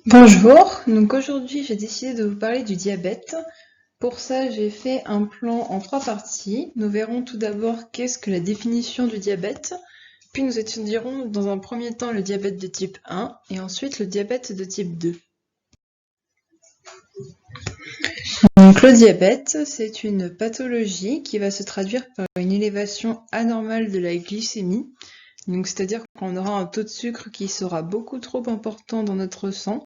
Bonjour, donc aujourd'hui j'ai décidé de vous parler du diabète. Pour ça j'ai fait un plan en 3 parties. Nous verrons tout d'abord qu'est-ce que la définition du diabète, puis nous étudierons dans un premier temps le diabète de type 1 et ensuite le diabète de type 2. Donc le diabète, c'est une pathologie qui va se traduire par une élévation anormale de la glycémie. Donc c'est-à-dire qu'on aura un taux de sucre qui sera beaucoup trop important dans notre sang.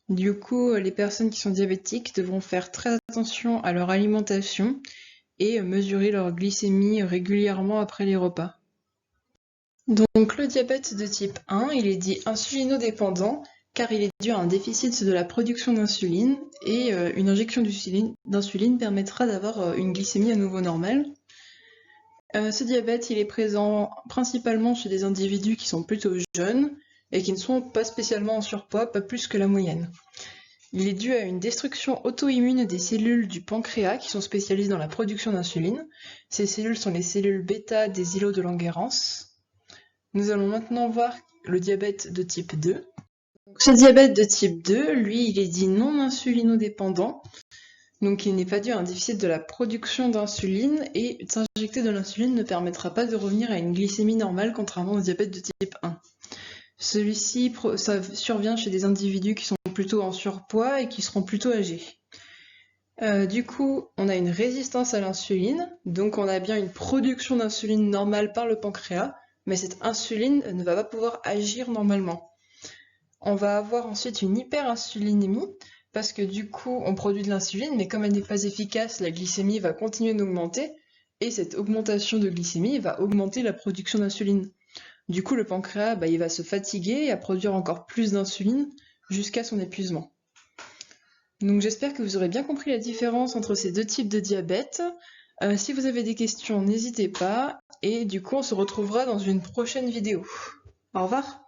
Du coup, les personnes qui sont diabétiques devront faire très attention à leur alimentation et mesurer leur glycémie régulièrement après les repas. Donc le diabète de type 1, il est dit insulinodépendant car il est dû à un déficit de la production d'insuline et une injection d'insuline permettra d'avoir une glycémie à nouveau normale. Ce diabète, il est présent principalement chez des individus qui sont plutôt jeunes et qui ne sont pas spécialement en surpoids, pas plus que la moyenne. Il est dû à une destruction auto-immune des cellules du pancréas qui sont spécialisées dans la production d'insuline. Ces cellules sont les cellules bêta des îlots de Langerhans. Nous allons maintenant voir le diabète de type 2. Ce diabète de type 2, lui, il est dit non insulinodépendant. Donc il n'est pas dû à un déficit de la production d'insuline et s'injecter de l'insuline ne permettra pas de revenir à une glycémie normale contrairement au diabète de type 1. Celui-ci survient chez des individus qui sont plutôt en surpoids et qui seront plutôt âgés. Du coup, on a une résistance à l'insuline, donc on a bien une production d'insuline normale par le pancréas, mais cette insuline ne va pas pouvoir agir normalement. On va avoir ensuite une hyperinsulinémie, parce que du coup, on produit de l'insuline, mais comme elle n'est pas efficace, la glycémie va continuer d'augmenter, et cette augmentation de glycémie va augmenter la production d'insuline. Du coup, le pancréas, il va se fatiguer et à produire encore plus d'insuline jusqu'à son épuisement. Donc j'espère que vous aurez bien compris la différence entre ces deux types de diabète. Si vous avez des questions, n'hésitez pas. Et du coup, on se retrouvera dans une prochaine vidéo. Au revoir!